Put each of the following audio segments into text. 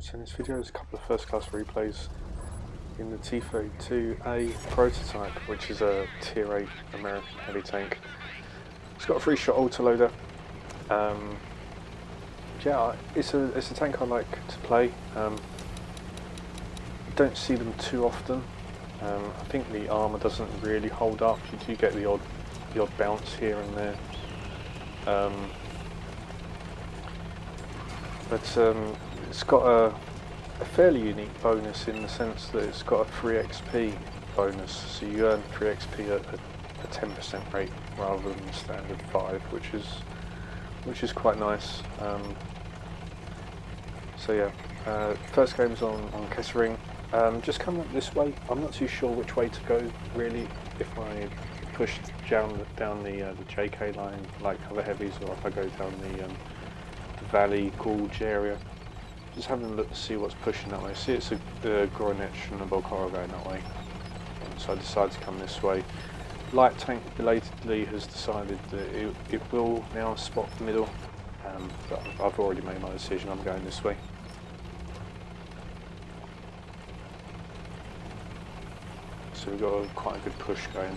So in this video is a couple of first class replays in the T32-A Prototype, which is a Tier 8 American heavy tank. It's got a 3-shot autoloader. Yeah, it's a tank I like to play. Don't see them too often. I think the armour doesn't really hold up. You do get the odd bounce here and there. It's got a fairly unique bonus in the sense that it's got a 3 XP bonus, so you earn 3 XP at a 10% rate rather than the standard 5, which is quite nice. So yeah, first game's on Kessering. Just coming up this way. I'm not too sure which way to go really. If I push down the JK line like other heavies, or if I go down the valley gorge area. Just having a look to see what's pushing that way. See, it's a Groinetch and a Bolkara going that way. So I decided to come this way. Light tank belatedly has decided that it will now spot the middle, but I've already made my decision. I'm going this way. So we've got quite a good push going.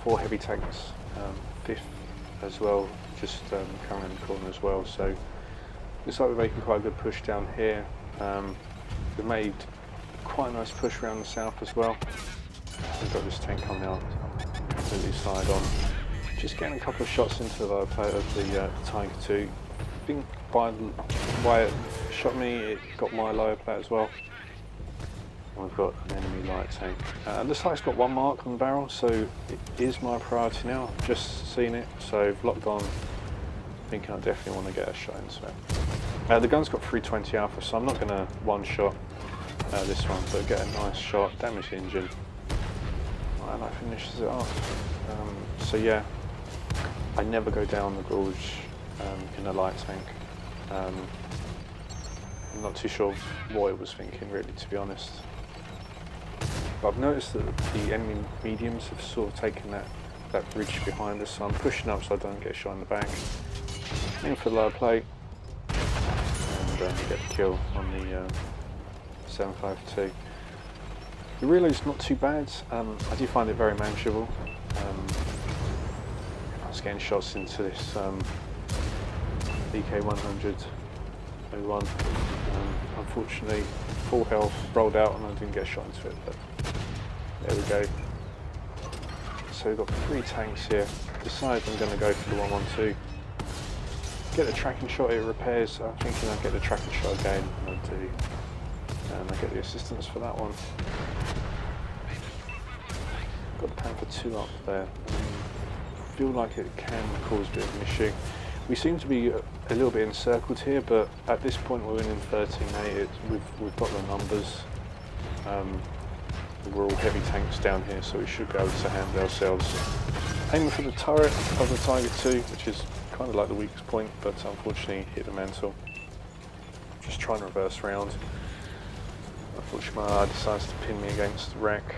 4 heavy tanks, 5th as well, just coming around the corner as well. So looks like we're making quite a good push down here. We've made quite a nice push around the south as well. We've got this tank coming out completely side on. Just getting a couple of shots into the lower plate of the Tiger 2. I think by it shot me, it got my lower plate as well. And we've got an enemy light tank. Looks like it's got 1 mark on the barrel, so it is my priority now. I've just seen it, so I've locked on. Thinking I definitely want to get a shot into it. The gun's got 320 alpha, so I'm not going to one-shot this one, but get a nice shot, damage the engine, and that finishes it off. So yeah, I never go down the gorge in a light tank. I'm not too sure what it was thinking really, to be honest. But I've noticed that the enemy mediums have sort of taken that bridge behind us, so I'm pushing up so I don't get a shot in the back. Aim for the lower plate and get the kill on the 752. The reload's not too bad. I do find it very manageable. I was getting shots into this EK100 01. Unfortunately, full health, rolled out and I didn't get a shot into it, but there we go. So we've got 3 tanks here. Decided I'm going to go for the 112. Get the tracking shot, it repairs. I'm thinking I'll get the tracking shot again, and I do. And I get the assistance for that one. Got the Panther 2 up there. Feel like it can cause a bit of an issue. We seem to be a little bit encircled here, but at this point we're in 13A. We've got the numbers. We're all heavy tanks down here, so we should be able to handle ourselves. Aiming for the turret of the Tiger 2, which is kind of like the weakest point, but unfortunately hit the mantle. Just trying to reverse round. Unfortunately my eye decides to pin me against the wreck.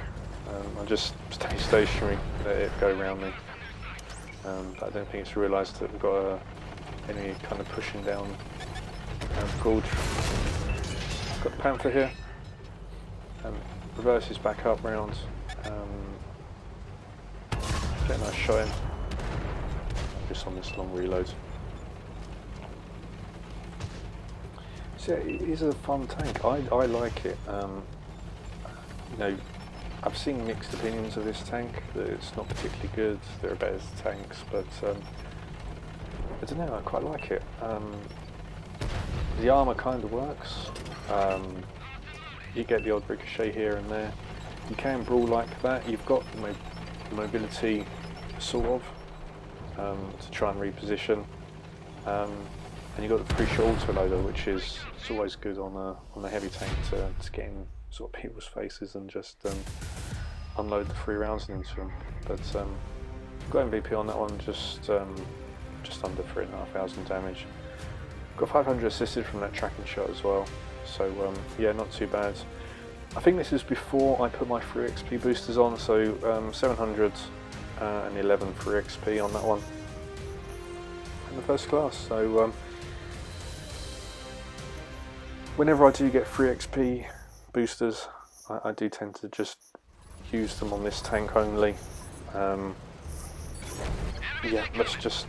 I just stay stationary, let it go around me. But I don't think it's realised that we've got a enemy kind of pushing down the gorge. Got the Panther here. Reverses back up round. Get a nice shot in. Just on this long reload. So yeah, it is a fun tank. I like it. You know, I've seen mixed opinions of this tank. That it's not particularly good. There are better tanks, but I don't know. I quite like it. The armour kind of works. You get the odd ricochet here and there. You can brawl like that. You've got the mobility, sort of. To try and reposition, and you've got the 3-shot autoloader, which is it's always good on a heavy tank to get in sort of people's faces and just unload the 3 rounds into them. But got MVP on that one, just under 3,500 damage. Got 500 assisted from that tracking shot as well. So yeah, not too bad. I think this is before I put my 3 XP boosters on, so 700. And 11 for XP on that one in the first class. So Whenever I do get free XP boosters, I do tend to just use them on this tank only. Yeah, that's just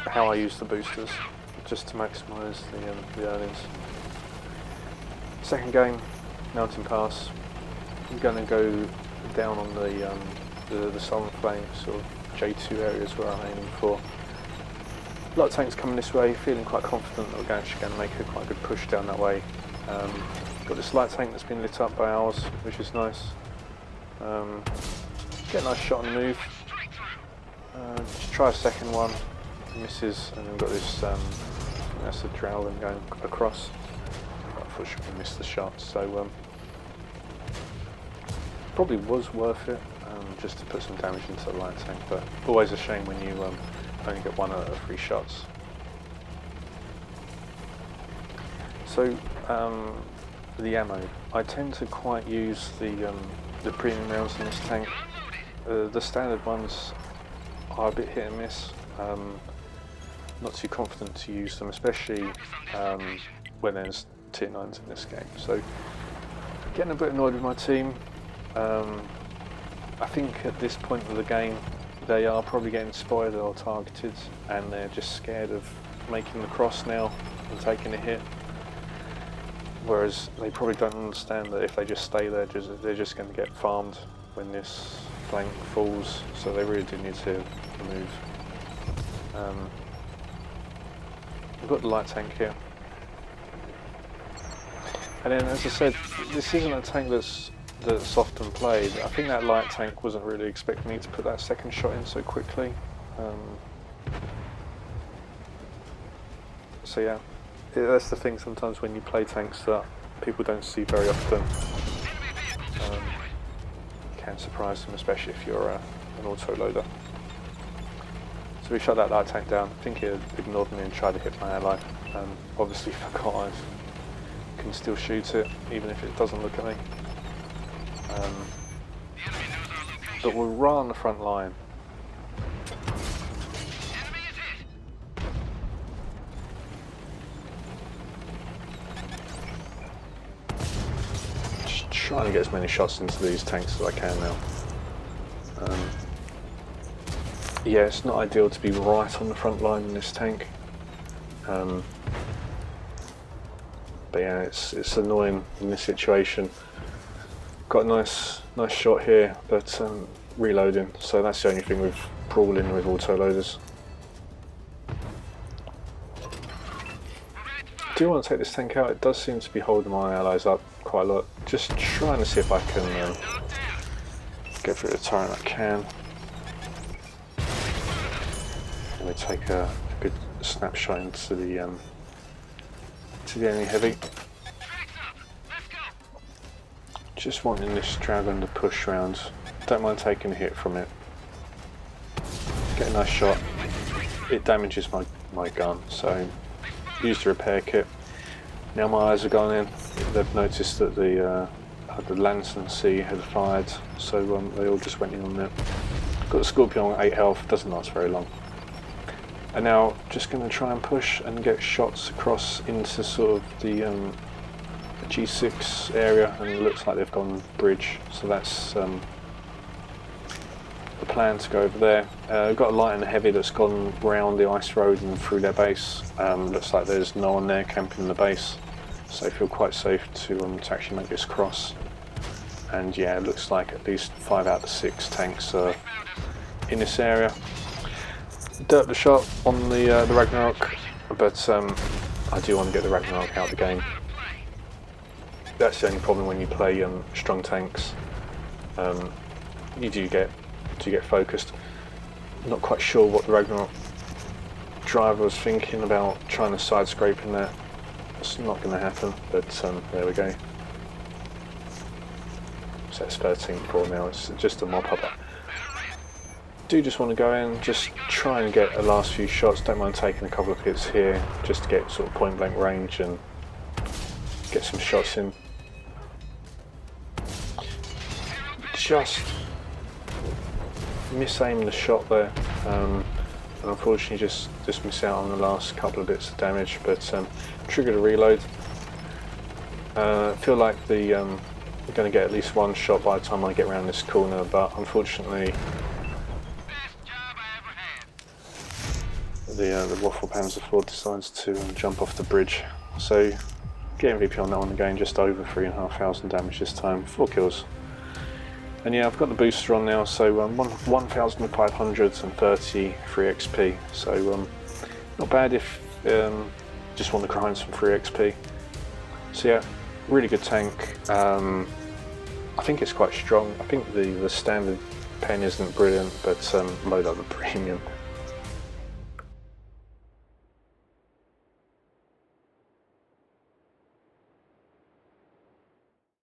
how I use the boosters, just to maximise the earnings. Second game, Mountain Pass. I'm going to go down on the Southern Flank, sort of J2 areas where I'm aiming for. A lot of tanks coming this way, feeling quite confident that we're actually going to make a quite good push down that way. Got this light tank that's been lit up by ours, which is nice. Get a nice shot on the move. Just try a second one, misses, and then we've got this, that's the Drowlin going across. Unfortunately we missed the shot, so probably was worth it, just to put some damage into the light tank, but always a shame when you only get 1 out of 3 shots. So the ammo, I tend to quite use the premium rounds in this tank. The standard ones are a bit hit and miss. Not too confident to use them, especially when there's tier 9s in this game. So getting a bit annoyed with my team. I think at this point of the game they are probably getting spotted or targeted, and they're just scared of making the cross now and taking a hit. Whereas they probably don't understand that if they just stay there, they're just going to get farmed when this flank falls. So they really do need to move. We've got the light tank here. And then, as I said, this isn't a tank that's often played. I think that light tank wasn't really expecting me to put that second shot in so quickly. So yeah, that's the thing sometimes when you play tanks that people don't see very often. Can surprise them, especially if you're an auto-loader. So we shot that light tank down. I think he ignored me and tried to hit my ally. Obviously forgot I can still shoot it, even if it doesn't look at me. But we're right on the front line. Just trying to get as many shots into these tanks as I can now. Yeah, it's not ideal to be right on the front line in this tank. But yeah, it's annoying in this situation. Got a nice shot here, but reloading, so that's the only thing with brawling with auto-loaders. Do want to take this tank out. It does seem to be holding my allies up quite a lot. Just trying to see if I can get through the turret. I can. Let me take a good snapshot into the enemy heavy. Just wanting this dragon to push round. Don't mind taking a hit from it. Get a nice shot. It damages my gun, so use the repair kit. Now my eyes are gone in. They've noticed that the Lantern C had fired, so they all just went in on it. Got the Scorpion on 8 health, doesn't last very long. And now just going to try and push and get shots across into sort of the G6 area, and it looks like they've gone bridge, so that's the plan, to go over there. We've got a light and a heavy that's gone round the ice road and through their base. Looks like there's no one there camping the base, so I feel quite safe to actually make this cross. And yeah, it looks like at least 5 out of 6 tanks are in this area. Derped the shot on the Ragnarok, but I do want to get the Ragnarok out of the game. That's the only problem when you play strong tanks. You do get focused. Not quite sure what the Ragnarok driver was thinking about trying to side scrape in there. It's not going to happen, but there we go. So it's 13-4 now. It's just a mop up. Do just want to go in, just try and get the last few shots. Don't mind taking a couple of hits here, just to get sort of point blank range and get some shots in. Just misaim the shot there. and unfortunately just miss out on the last couple of bits of damage, but triggered a reload. I feel like I'm going to get at least one shot by the time I get around this corner, but unfortunately the Waffle Panzer IV decides to jump off the bridge. So get MVP on that one again, just over 3,500 damage this time, 4 kills. And yeah, I've got the booster on now, so 1,533 XP, so not bad if just want to grind some free XP. So yeah, really good tank. I think it's quite strong. I think the standard pen isn't brilliant, but load up the premium.